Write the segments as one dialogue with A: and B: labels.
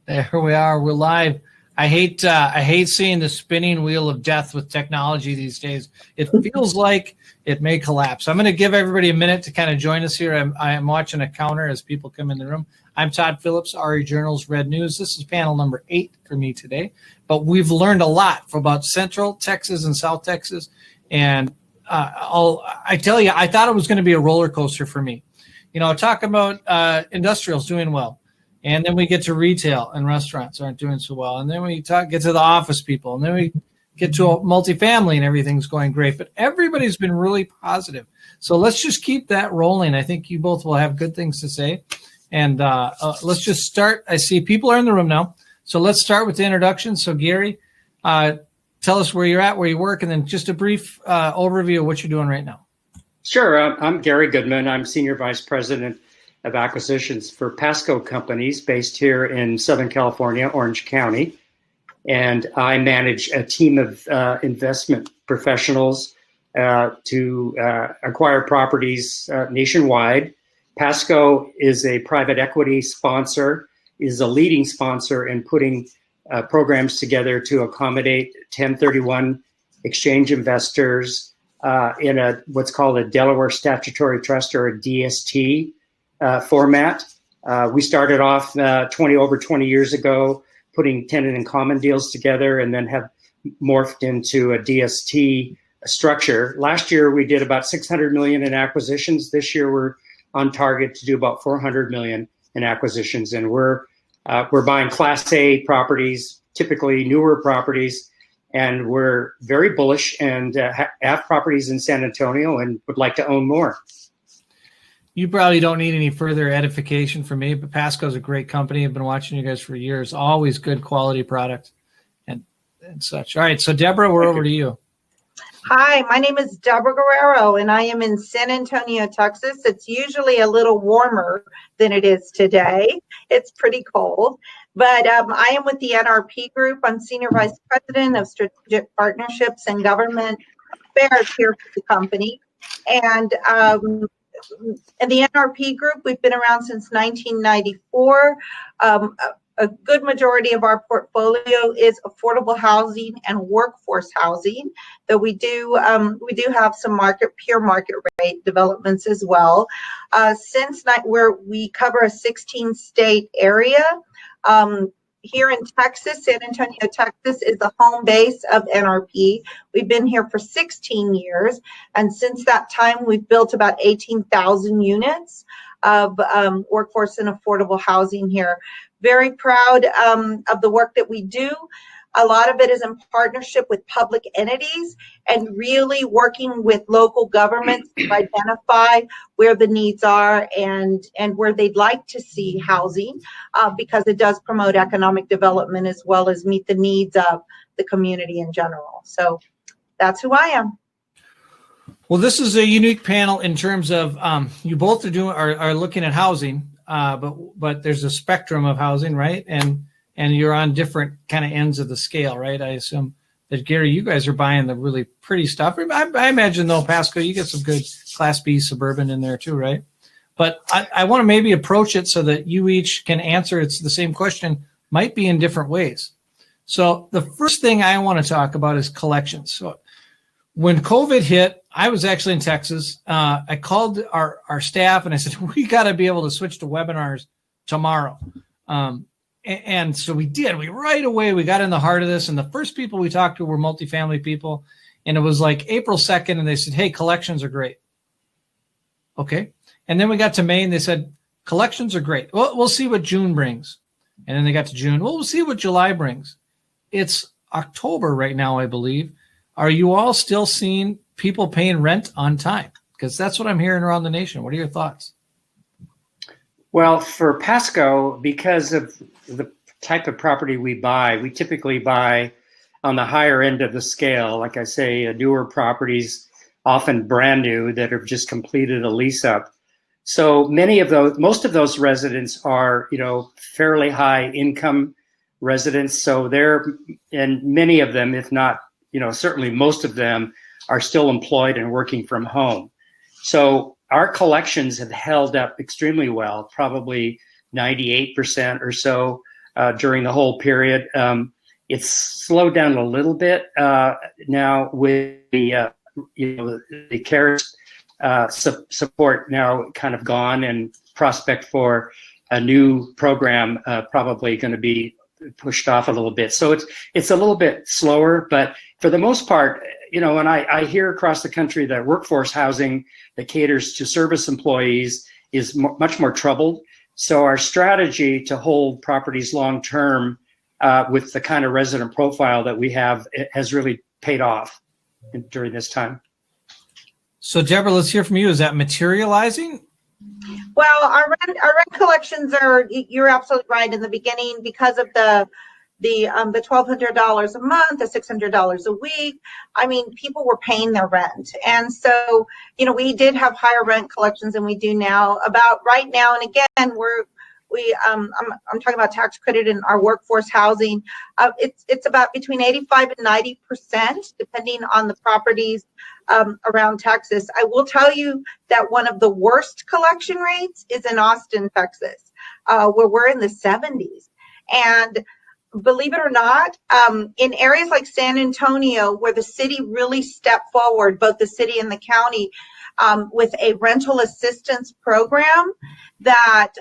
A: There we are. We're live. I hate seeing the spinning wheel of death with technology these days. It feels like it may collapse. I'm going to give everybody a minute to kind of join us here. I'm watching a counter as people come in the room. I'm Todd Phillips, RE Journal's Red News. This is panel number 8 for me today. But we've learned a lot about Central Texas and South Texas. And I tell you, I thought it was going to be a roller coaster for me. You know, talk about industrials doing well. And then we get to retail and restaurants aren't doing so well. And then we get to the office people. And then we get to a multifamily and everything's going great. But everybody's been really positive. So let's just keep that rolling. I think you both will have good things to say. And let's just start. I see people are in the room now. So let's start with the introduction. So Gary, tell us where you're at, where you work, and then just a brief overview of what you're doing right now.
B: Sure. I'm Gary Goodman. I'm Senior Vice President of Acquisitions for Pasco Companies based here in Southern California, Orange County. And I manage a team of investment professionals to acquire properties nationwide. Pasco is a private equity sponsor, is a leading sponsor in putting programs together to accommodate 1031 exchange investors in what's called a Delaware Statutory Trust, or a DST format. We started off over 20 years ago putting tenant and common deals together, and then have morphed into a DST structure. Last year we did about $600 million in acquisitions. This year we're on target to do about $400 million in acquisitions, and we're buying Class A properties, typically newer properties, and we're very bullish and have properties in San Antonio and would like to own more.
A: You probably don't need any further edification from me, but Pasco is a great company. I've been watching you guys for years. Always good quality product and such. All right, so Deborah, we're over to you.
C: Hi, my name is Deborah Guerrero, and I am in San Antonio, Texas. It's usually a little warmer than it is today. It's pretty cold, but I am with the NRP Group. I'm Senior Vice President of Strategic Partnerships and Government Affairs here for the company. And in the NRP Group, we've been around since 1994. A good majority of our portfolio is affordable housing and workforce housing, though we do have some pure market rate developments as well. We cover a 16-state area. Here in Texas, San Antonio, Texas is the home base of NRP. We've been here for 16 years, and since that time, we've built about 18,000 units of workforce and affordable housing here. Very proud of the work that we do. A lot of it is in partnership with public entities and really working with local governments to identify where the needs are and where they'd like to see housing, because it does promote economic development as well as meet the needs of the community in general. So that's who I am.
A: Well, this is a unique panel in terms of you both are looking at housing, but there's a spectrum of housing, right? And you're on different kind of ends of the scale, right? I assume that, Gary, you guys are buying the really pretty stuff. I imagine, though, Pasco, you get some good Class B Suburban in there too, right? But I want to maybe approach it so that you each can answer the same question, might be in different ways. So the first thing I want to talk about is collections. So when COVID hit, I was actually in Texas. I called our staff and I said, we got to be able to switch to webinars tomorrow. And so we did. We got in the heart of this. And the first people we talked to were multifamily people. And it was like April 2nd. And they said, hey, collections are great. Okay. And then we got to May and they said, collections are great. Well, we'll see what June brings. And then they got to June. Well, we'll see what July brings. It's October right now, I believe. Are you all still seeing people paying rent on time? Because that's what I'm hearing around the nation. What are your thoughts?
B: Well, for Pasco, because of the type of property we buy, we typically buy on the higher end of the scale. Like I say, newer properties, often brand new, that have just completed a lease up. So most of those residents are, fairly high income residents. So and many of them, if not, certainly most of them, are still employed and working from home. So our collections have held up extremely well, probably 98% or so during the whole period. It's slowed down a little bit now with the the CARES support now kind of gone, and prospect for a new program probably going to be pushed off a little bit. So it's a little bit slower, but for the most part, when I hear across the country that workforce housing that caters to service employees is much more troubled. So our strategy to hold properties long term with the kind of resident profile that we have, it has really paid off during this time. So
A: Deborah, let's hear from you. Is that materializing?
C: Well, our rent collections are, you're absolutely right, in the beginning, because of the $1,200 a month, the $600 a week. I mean, people were paying their rent. And so, we did have higher rent collections than we do now. About right now, and again, I'm talking about tax credit in our workforce housing. It's about between 85 and 90%, depending on the properties around Texas. I will tell you that one of the worst collection rates is in Austin, Texas, where we're in the 70s. And believe it or not, in areas like San Antonio, where the city really stepped forward, both the city and the county, with a rental assistance program that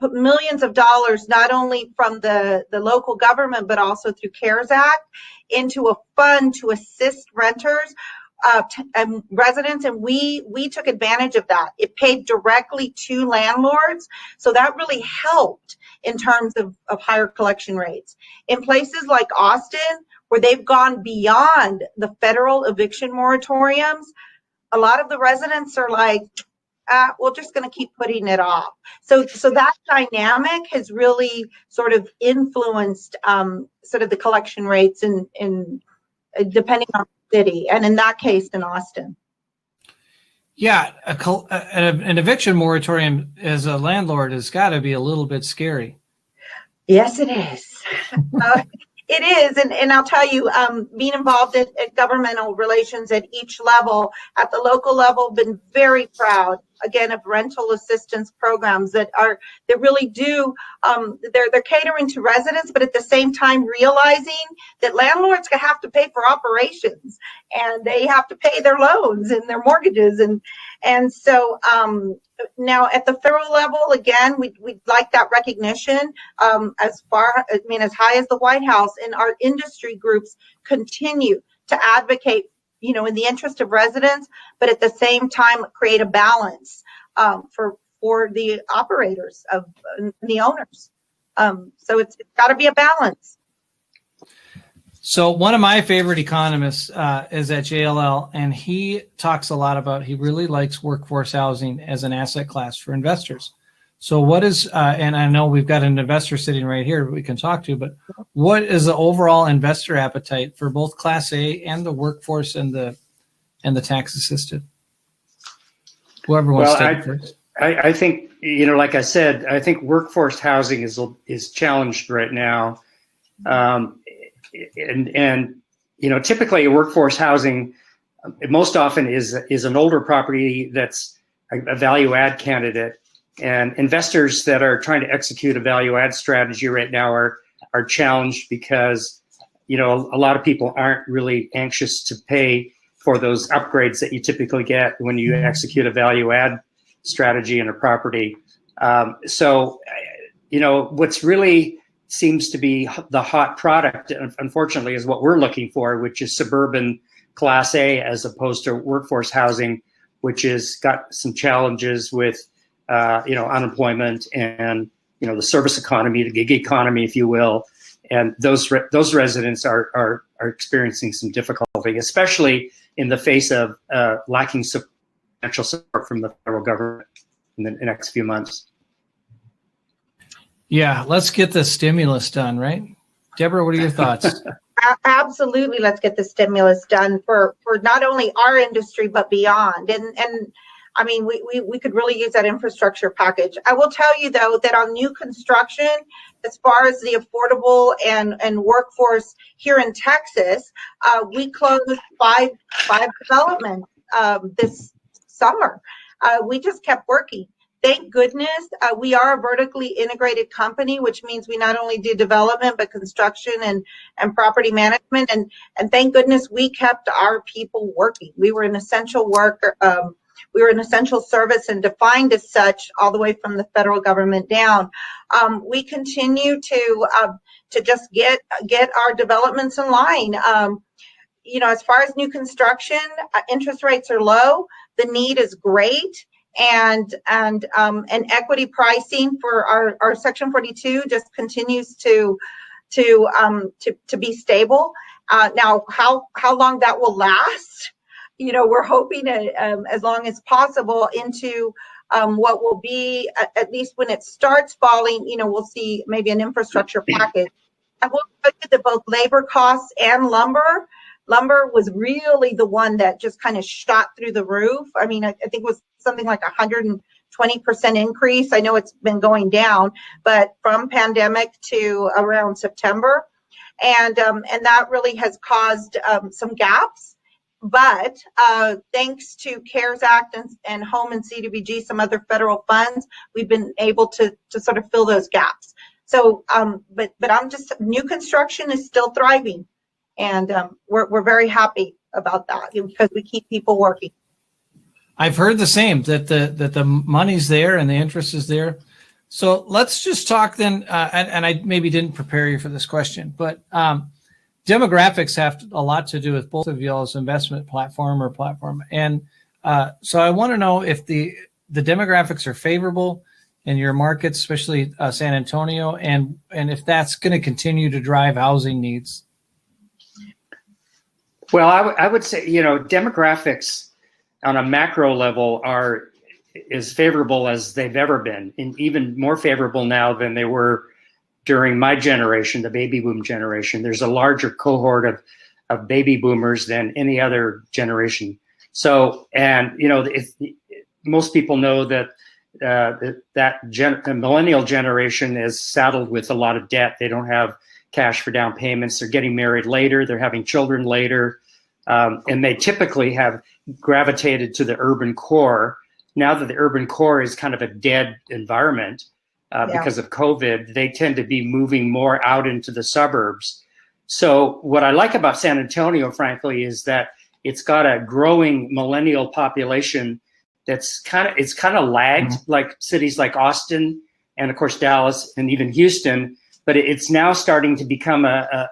C: put millions of dollars, not only from the local government, but also through CARES Act, into a fund to assist renters and residents, and we took advantage of that. It paid directly to landlords, so that really helped in terms of higher collection rates. In places like Austin, where they've gone beyond the federal eviction moratoriums, a lot of the residents are like, we're just going to keep putting it off. So that dynamic has really sort of influenced sort of the collection rates in depending on the city, and in that case, in Austin.
A: Yeah, an eviction moratorium as a landlord has got to be a little bit scary.
C: Yes, it is. It is, and I'll tell you, being involved at governmental relations at each level, at the local level, been very proud, again, of rental assistance programs that really do, they're catering to residents, but at the same time realizing that landlords have to pay for operations, and they have to pay their loans and their mortgages, and so now at the federal level, again, we'd like that recognition as high as the White House, and our industry groups continue to advocate, in the interest of residents, but at the same time create a balance for the operators of the owners. So it's got to be a balance.
A: So one of my favorite economists is at JLL, and he talks a lot about, he really likes workforce housing as an asset class for investors. So what is, and I know we've got an investor sitting right here we can talk to, but what is the overall investor appetite for both Class A and the workforce and the tax assisted? Whoever wants to take it first.
B: I think, like I said, I think workforce housing is challenged right now. And typically a workforce housing most often is an older property that's a value add candidate, and investors that are trying to execute a value add strategy right now are challenged because a lot of people aren't really anxious to pay for those upgrades that you typically get when you execute a value add strategy in a property. So what's really seems to be the hot product, unfortunately, is what we're looking for, which is suburban Class A, as opposed to workforce housing, which has got some challenges with, unemployment and, the service economy, the gig economy, if you will. And those residents are experiencing some difficulty, especially in the face of lacking financial support from the federal government in the next few months.
A: Yeah, let's get the stimulus done, right? Deborah, what are your thoughts?
C: Absolutely, let's get the stimulus done for not only our industry, but beyond. And I mean, we could really use that infrastructure package. I will tell you, though, that on new construction, as far as the affordable and workforce here in Texas, we closed five developments this summer. We just kept working. thank goodness we are a vertically integrated company, which means we not only do development but construction and property management. And thank goodness we kept our people working. We were an essential worker. We were an essential service and defined as such all the way from the federal government down. We continue to just get our developments in line. As far as new construction, interest rates are low. The need is great, and equity pricing for our Section 42 just continues to be stable. Now, how long that will last? We're hoping as long as possible into what will be, at least when it starts falling, we'll see maybe an infrastructure package. I will tell you that both labor costs and lumber was really the one that just kind of shot through the roof. I mean, I think it was something like 120% increase. I know it's been going down, but from pandemic to around September. And that really has caused some gaps. But thanks to CARES Act and Home and CDBG, some other federal funds, we've been able to sort of fill those gaps. So, but new construction is still thriving, and we're very happy about that because we keep people working.
A: I've heard the same, that the money's there and the interest is there. So let's just talk then, and I maybe didn't prepare you for this question, but demographics have a lot to do with both of y'all's investment platform. And so I want to know if the demographics are favorable in your markets, especially San Antonio, and if that's going to continue to drive housing needs.
B: Well, I would say, demographics on a macro level are as favorable as they've ever been, and even more favorable now than they were during my generation, the baby boom generation. There's a larger cohort of baby boomers than any other generation. So, and if most people know that the millennial generation is saddled with a lot of debt. They don't have cash for down payments. They're getting married later. They're having children later. And they typically have gravitated to the urban core. Now that the urban core is kind of a dead environment because of COVID, they tend to be moving more out into the suburbs. So what I like about San Antonio, frankly, is that it's got a growing millennial population that's kind of lagged, like cities like Austin and of course Dallas and even Houston, but it's now starting to become a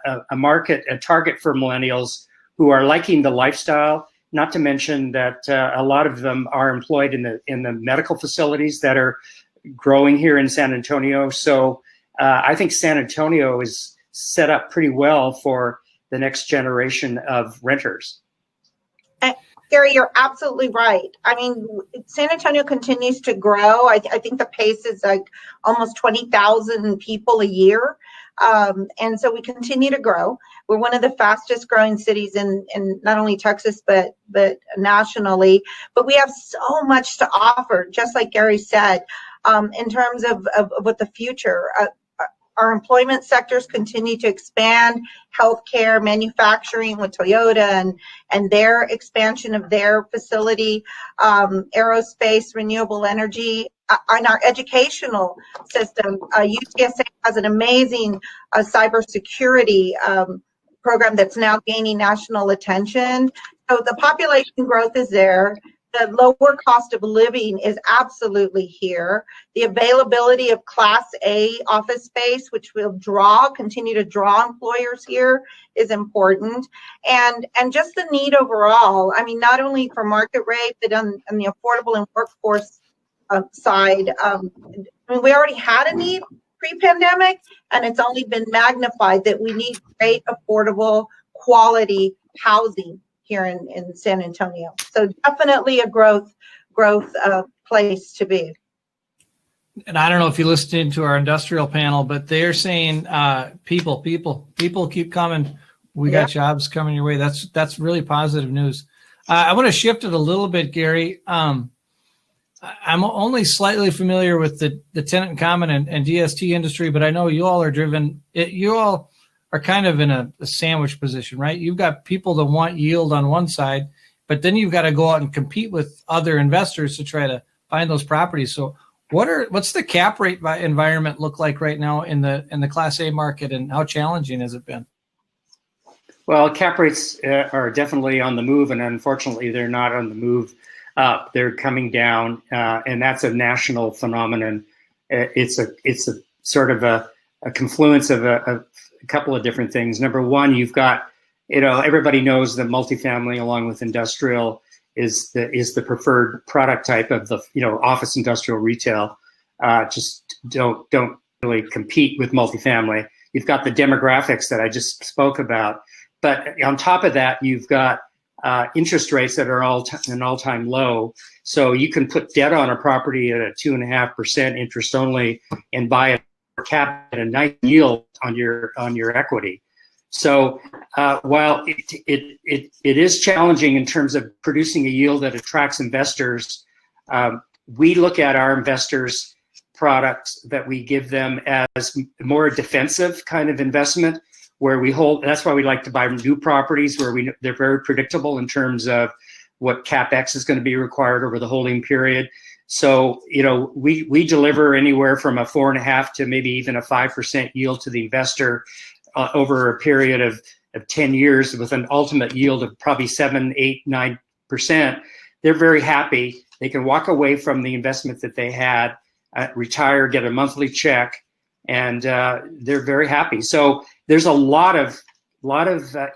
B: target for millennials who are liking the lifestyle. Not to mention that a lot of them are employed in the medical facilities that are growing here in San Antonio. So I think San Antonio is set up pretty well for the next generation of renters.
C: Gary, you're absolutely right. I mean, San Antonio continues to grow. I think the pace is like almost 20,000 people a year. And so we continue to grow. We're one of the fastest growing cities in not only Texas, but nationally. But we have so much to offer, just like Gary said, in terms of what the future. Our employment sectors continue to expand, healthcare, manufacturing with Toyota and their expansion of their facility, aerospace, renewable energy, and our educational system. UTSA has an amazing cybersecurity program that's now gaining national attention. So the population growth is there. The lower cost of living is absolutely here. The availability of Class A office space, which will continue to draw employers here, is important. And just the need overall, I mean, not only for market rate, but on the affordable and workforce side. I mean, we already had a need pre-pandemic, and it's only been magnified that we need great, affordable, quality housing here in San Antonio. So definitely a growth place to be.
A: And I don't know if you listened to our industrial panel, but they're saying people keep coming. We got jobs coming your way. That's really positive news. I want to shift it a little bit, Gary. I'm only slightly familiar with the tenant in common and DST industry, but I know you all are driven. You all are kind of in a sandwich position, right? You've got people that want yield on one side, but then you've got to go out and compete with other investors to try to find those properties. So What's the cap rate environment look like right now in the Class A market, and how challenging has it been?
B: Well, cap rates are definitely on the move, and unfortunately, they're not on the move up. They're coming down, and that's a national phenomenon. It's a sort of a confluence of a couple of different things. Number one, you've got, everybody knows that multifamily, along with industrial, is the preferred product type of the office, industrial, retail. Just don't really compete with multifamily. You've got the demographics that I just spoke about. But on top of that, you've got interest rates that are an all-time low. So you can put debt on a property at a 2.5% interest only and buy a cap at a nice yield on your equity. So while it is challenging in terms of producing a yield that attracts investors, we look at our investors' products that we give them as more defensive kind of investment, where we hold. That's why we like to buy new properties where they're very predictable in terms of what CapEx is going to be required over the holding period. So we deliver anywhere from a 4.5% to maybe even a 5% yield to the investor over a period of 10 years, with an ultimate yield of probably 7, 8, 9%. They're very happy. They can walk away from the investment that they had, retire, get a monthly check, and they're very happy. So there's a lot of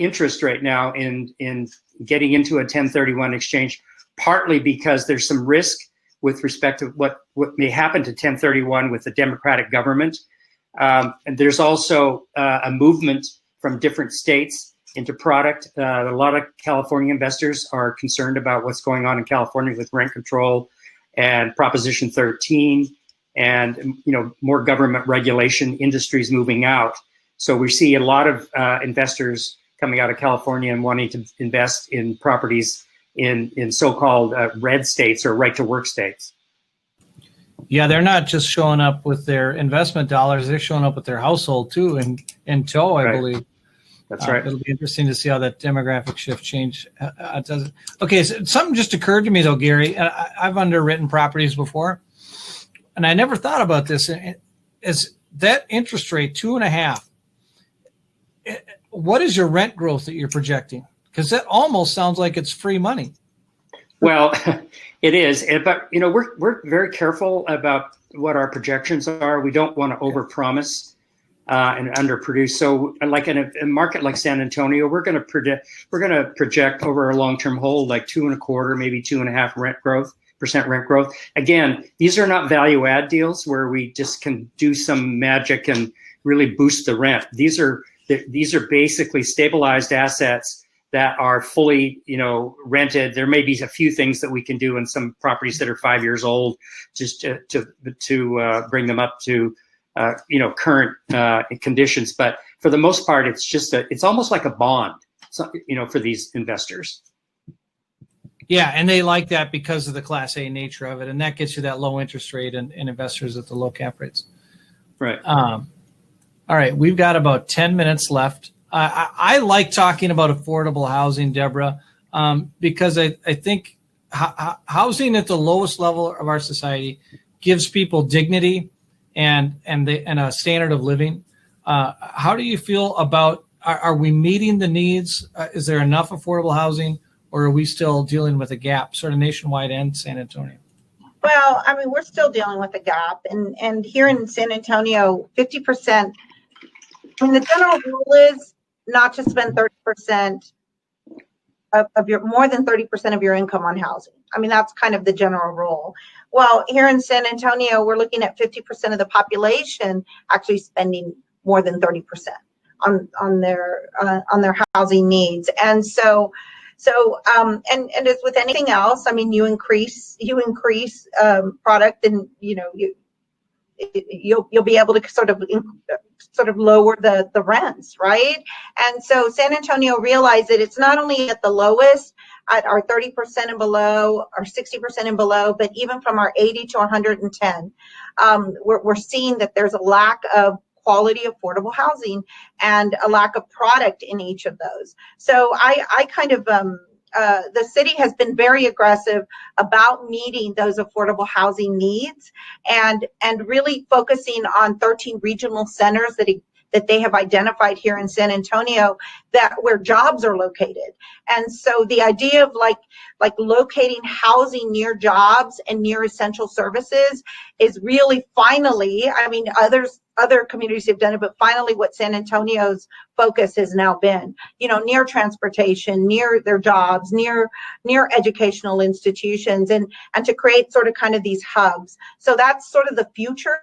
B: interest right now in getting into a 1031 exchange, partly because there's some risk with respect to what may happen to 1031 with the Democratic government. And there's also a movement from different states into product. A lot of California investors are concerned about what's going on in California with rent control and Proposition 13, and more government regulation, industries moving out. So we see a lot of investors coming out of California and wanting to invest in properties in so-called red states or right-to-work states.
A: Yeah, they're not just showing up with their investment dollars; they're showing up with their household too, in tow, I believe.
B: That's right.
A: It'll be interesting to see how that demographic shift change does it. Okay, so something just occurred to me though, Gary. I've underwritten properties before, and I never thought about this. Is that interest rate 2.5? What is your rent growth that you're projecting? Because that almost sounds like it's free money.
B: Well, it is, but we're very careful about what our projections are. We don't want to overpromise and underproduce. So, like in a market like San Antonio, we're going to project over a long-term hold like 2.25%, maybe 2.5% rent growth. Again, these are not value-add deals where we just can do some magic and really boost the rent. These are basically stabilized assets that are fully, rented. There may be a few things that we can do in some properties that are 5 years old, just to bring them up to, current conditions. But for the most part, it's almost like a bond, for these investors.
A: Yeah, and they like that because of the Class A nature of it, and that gets you that low interest rate and investors at the low cap rates.
B: Right.
A: All right, we've got about 10 minutes left. I like talking about affordable housing, Deborah, because I think housing at the lowest level of our society gives people dignity and a standard of living. How do you feel about, are we meeting the needs? Is there enough affordable housing, or are we still dealing with a gap, sort of nationwide and San Antonio?
C: Well, I mean, we're still dealing with a gap. And here in San Antonio, 50%, I mean, the general rule is not to spend 30% of your, more than 30% of your income on housing. I mean, that's kind of the general rule. Well, here in San Antonio, we're looking at 50% of the population actually spending more than 30% on their housing needs. And so and as with anything else, I mean, you increase product, and you'll be able to sort of lower the rents, right? And so San Antonio realized that it's not only at the lowest, at our 30% and below, our 60% and below, but even from our 80 to 110, we're seeing that there's a lack of quality affordable housing and a lack of product in each of those. So I kind of the city has been very aggressive about meeting those affordable housing needs, and really focusing on 13 regional centers that they have identified here in San Antonio, that where jobs are located. And so the idea of like locating housing near jobs and near essential services is really finally, I mean, other communities have done it, but finally what San Antonio's focus has now been, near transportation, near their jobs, near educational institutions, and to create sort of kind of these hubs. So that's sort of the future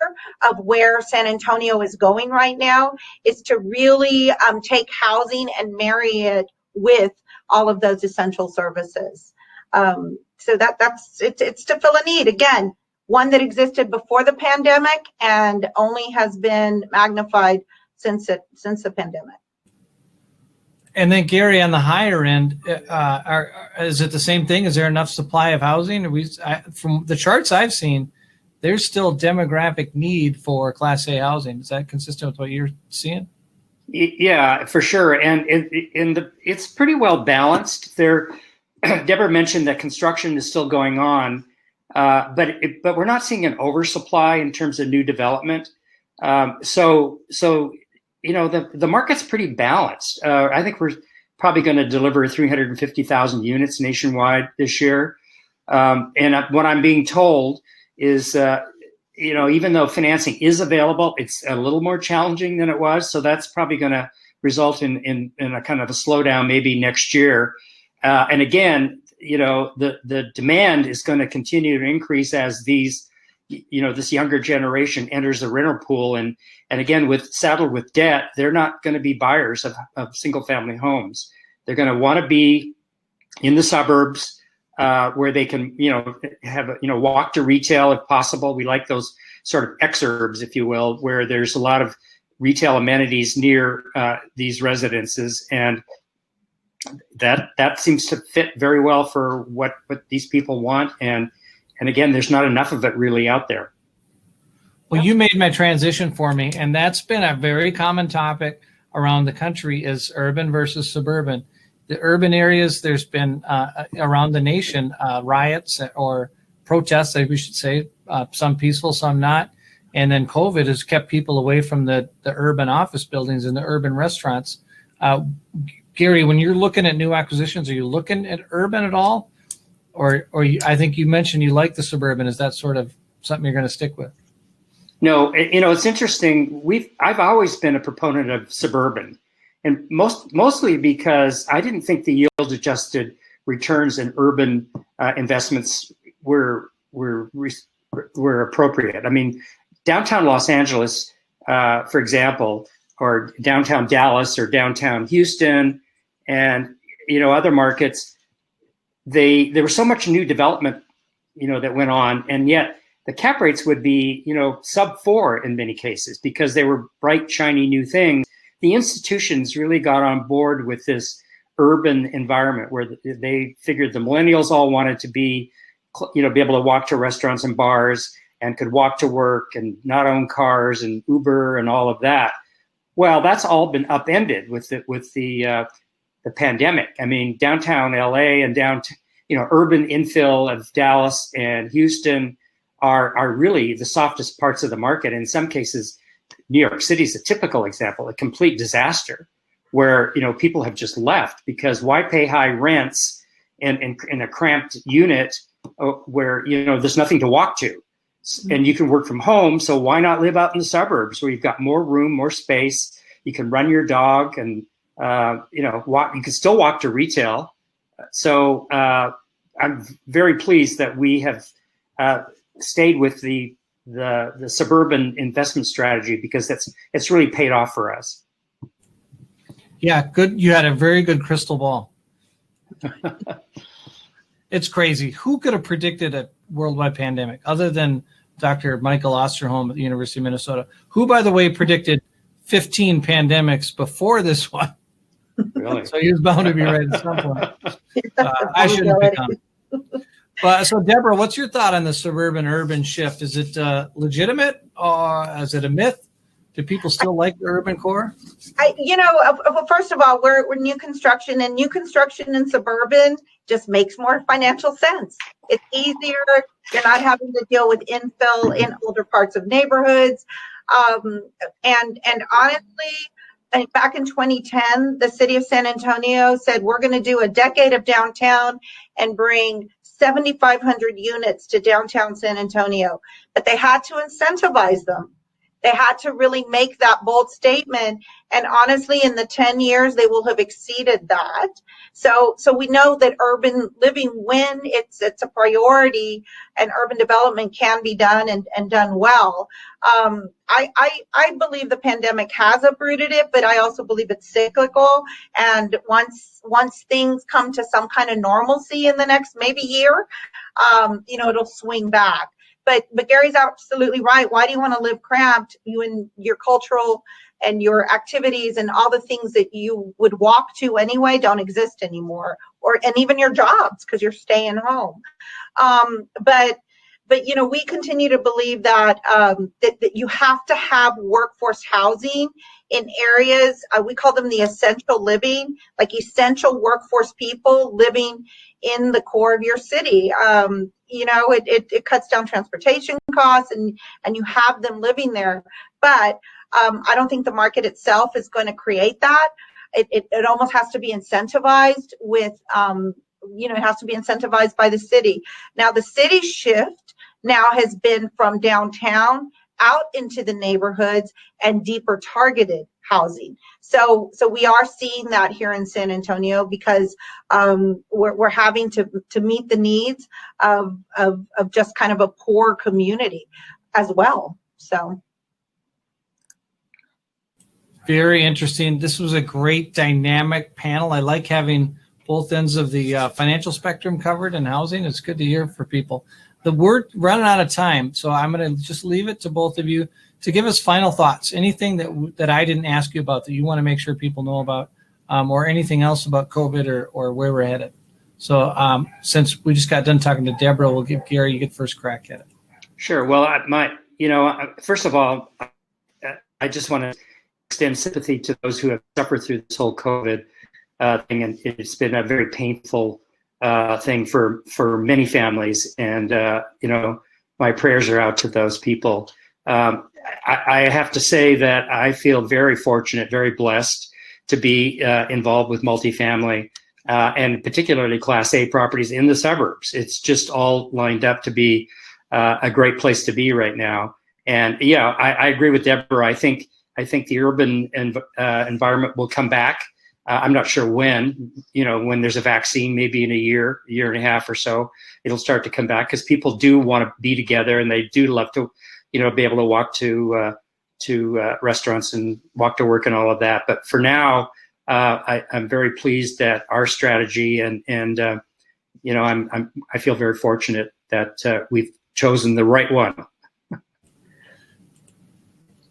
C: of where San Antonio is going right now, is to really take housing and marry it with all of those essential services. So it's to fill a need, again, one that existed before the pandemic and only has been magnified since the pandemic.
A: And then Gary, on the higher end, is it the same thing? Is there enough supply of housing? From the charts I've seen, there's still demographic need for Class A housing. Is that consistent with what you're seeing?
B: Yeah, for sure. And it's pretty well balanced there. Deborah mentioned that construction is still going on, but we're not seeing an oversupply in terms of new development. So the market's pretty balanced. I think we're probably going to deliver 350,000 units nationwide this year. And what I'm being told is, even though financing is available, it's a little more challenging than it was. So that's probably going to result in a kind of a slowdown maybe next year. And again, the demand is going to continue to increase as this younger generation enters the renter pool. And again, saddled with debt, they're not going to be buyers of single family homes. They're going to want to be in the suburbs, where they can, have, walk to retail if possible. We like those sort of exurbs, if you will, where there's a lot of retail amenities near these residences. And that seems to fit very well for what these people want. And again, there's not enough of it really out there.
A: Well, you made my transition for me, and that's been a very common topic around the country, is urban versus suburban. The urban areas, there's been around the nation riots or protests, we should say, some peaceful, some not. And then COVID has kept people away from the urban office buildings and the urban restaurants. Gary, when you're looking at new acquisitions, are you looking at urban at all? Or I think you mentioned you like the suburban. Is that sort of something you're going to stick with?
B: No, it's interesting. I've always been a proponent of suburban, and mostly because I didn't think the yield adjusted returns in urban investments were appropriate. I mean, downtown Los Angeles, for example, or downtown Dallas or downtown Houston, and other markets, there was so much new development, that went on, and yet the cap rates would be, sub 4 in many cases because they were bright, shiny new things. The institutions really got on board with this urban environment where they figured the millennials all wanted to be able to walk to restaurants and bars and could walk to work and not own cars and Uber and all of that. Well, that's all been upended with the pandemic. I mean, downtown LA and urban infill of Dallas and Houston are really the softest parts of the market. In some cases, New York City is a typical example, a complete disaster where, people have just left because why pay high rents in a cramped unit where, there's nothing to walk to, and you can work from home. So why not live out in the suburbs where you've got more room, more space, you can run your dog and, walk, you can still walk to retail. So I'm very pleased that we have stayed with the suburban investment strategy because it's really paid off for us.
A: Yeah, good. You had a very good crystal ball. It's crazy. Who could have predicted a worldwide pandemic other than Dr. Michael Osterholm at the University of Minnesota, who, by the way, predicted 15 pandemics before this one.
B: Really?
A: So he was bound to be right at some point. I shouldn't pick on him. But so, Deborah, what's your thought on the suburban-urban shift? Is it legitimate, or is it a myth? Do people still like the urban core?
C: First of all, we're new construction, and new construction in suburban just makes more financial sense. It's easier. You're not having to deal with infill in older parts of neighborhoods. And honestly, back in 2010, the city of San Antonio said we're going to do a decade of downtown and bring 7,500 units to downtown San Antonio, but they had to incentivize them. They had to really make that bold statement. And honestly, in the 10 years, they will have exceeded that. So we know that urban living, when it's a priority and urban development can be done and done well. I believe the pandemic has uprooted it, but I also believe it's cyclical. And once things come to some kind of normalcy in the next maybe year, it'll swing back. But Gary's absolutely right. Why do you want to live cramped? You and your cultural and your activities and all the things that you would walk to anyway don't exist anymore, and even your jobs, because you're staying home. But we continue to believe that that you have to have workforce housing in areas, we call them the essential living, like essential workforce people living in the core of your city. It cuts down transportation costs, and you have them living there. But I don't think the market itself is going to create that. It almost has to be incentivized with, it has to be incentivized by the city. Now, the city shift now has been from downtown out into the neighborhoods and deeper targeted housing. So we are seeing that here in San Antonio, because we're having to meet the needs of just kind of a poor community as well. So
A: very interesting. This was a great dynamic panel. I like having both ends of the financial spectrum covered in housing. It's good to hear for people. We're running out of time, so I'm going to just leave it to both of you to give us final thoughts. Anything that I didn't ask you about that you want to make sure people know about, or anything else about COVID or where we're headed. So since we just got done talking to Deborah, we'll give Gary, you get first crack at it.
B: Sure. Well, first of all, I just want to extend sympathy to those who have suffered through this whole COVID thing, and it's been a very painful thing for many families, and my prayers are out to those people. I have to say that I feel very fortunate, very blessed to be involved with multifamily and particularly Class A properties in the suburbs. It's just all lined up to be a great place to be right now. And yeah, I agree with Deborah. I think the urban environment will come back. I'm not sure when there's a vaccine, maybe in a year and a half or so, it'll start to come back, because people do want to be together, and they do love to, be able to walk to restaurants and walk to work and all of that. But for now, I'm very pleased that our strategy I feel very fortunate that we've chosen the right one.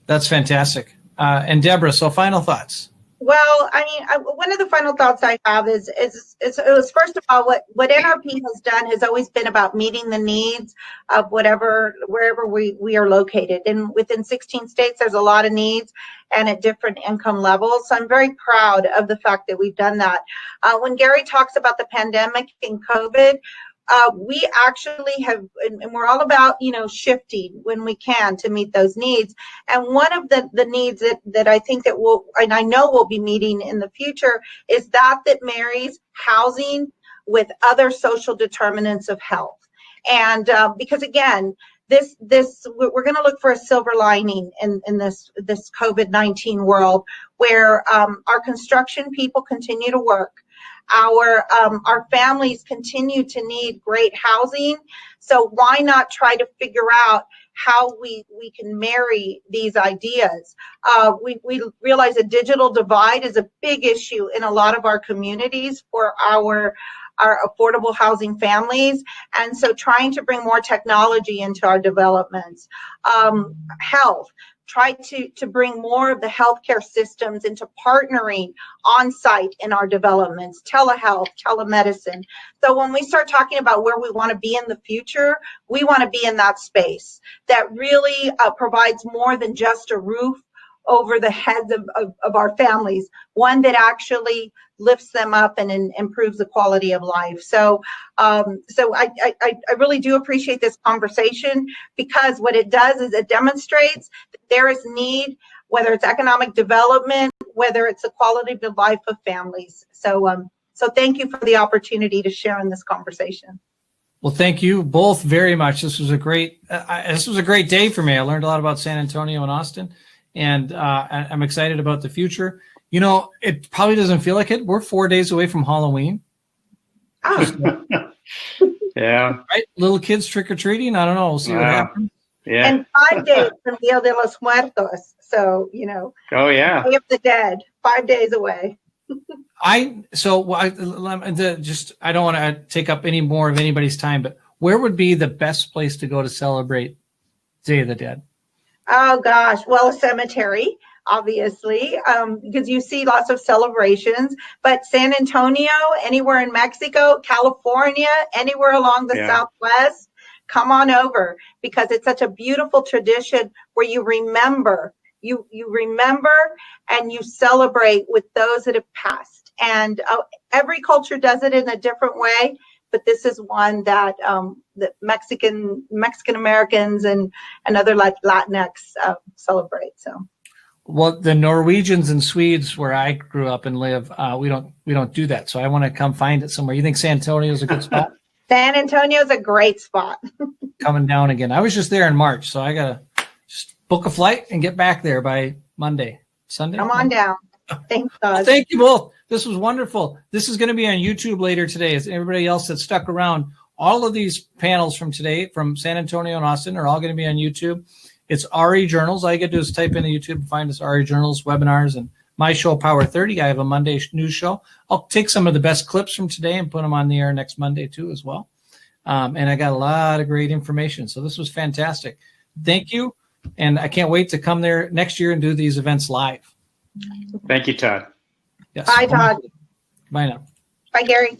A: That's fantastic. And Deborah, so final thoughts.
C: Well, one of the final thoughts I have is it was, first of all, what NRP has done has always been about meeting the needs of wherever we are located. And within 16 states, there's a lot of needs and at different income levels. So I'm very proud of the fact that we've done that. When Gary talks about the pandemic and COVID, we actually have, and we're all about, shifting when we can to meet those needs. And one of the needs that I think that and I know we'll be meeting in the future, is that marries housing with other social determinants of health. And because again, we're going to look for a silver lining in this COVID-19 world, where our construction people continue to work. Our families continue to need great housing. So why not try to figure out how we can marry these ideas? We realize a digital divide is a big issue in a lot of our communities for our affordable housing families. And so trying to bring more technology into our developments. Health. Try to bring more of the healthcare systems into partnering on site in our developments, telehealth, telemedicine. So when we start talking about where we want to be in the future, we want to be in that space that really provides more than just a roof over the heads of our families, one that actually lifts them up and improves the quality of life. So I really do appreciate this conversation, because what it does is it demonstrates that there is need, whether it's economic development, whether it's the quality of life of families. So thank you for the opportunity to share in this conversation.
A: Well, thank you both very much. This was a great day for me. I learned a lot about San Antonio and Austin, and I'm excited about the future. You know, it probably doesn't feel like it. We're 4 days away from Halloween.
C: Oh.
B: Yeah.
A: Right? Little kids trick-or-treating. I don't know. We'll see what happens.
B: Yeah.
C: And 5 days from Dia de los Muertos. So, you know.
B: Oh, yeah.
C: Day of the Dead, 5 days away.
A: I don't want to take up any more of anybody's time, but where would be the best place to go to celebrate Day of the Dead?
C: Oh gosh, well, a cemetery, obviously, because you see lots of celebrations. But San Antonio, anywhere in Mexico, California, anywhere along the Southwest, come on over, because it's such a beautiful tradition where you remember. You remember and you celebrate with those that have passed. And every culture does it in a different way, but this is one that Mexican Americans and other Latinx celebrate. So,
A: well, the Norwegians and Swedes, where I grew up and live, we don't do that. So I want to come find it somewhere. You think San Antonio is a good spot?
C: San Antonio is a great spot.
A: Coming down again. I was just there in March, so I gotta just book a flight and get back there by Sunday.
C: Come on down. Thanks, God.
A: Well, thank you both. This was wonderful. This is going to be on YouTube later today. As everybody else that stuck around, all of these panels from today, from San Antonio and Austin, are all going to be on YouTube. It's RE Journals. All you got to do is type into YouTube and find us RE Journals, webinars, and my show, Power 30. I have a Monday news show. I'll take some of the best clips from today and put them on the air next Monday too as well. And I got a lot of great information. So this was fantastic. Thank you. And I can't wait to come there next year and do these events live.
B: Thank you, Todd.
A: Yes.
C: Bye, Todd.
A: Bye now.
C: Bye, Gary.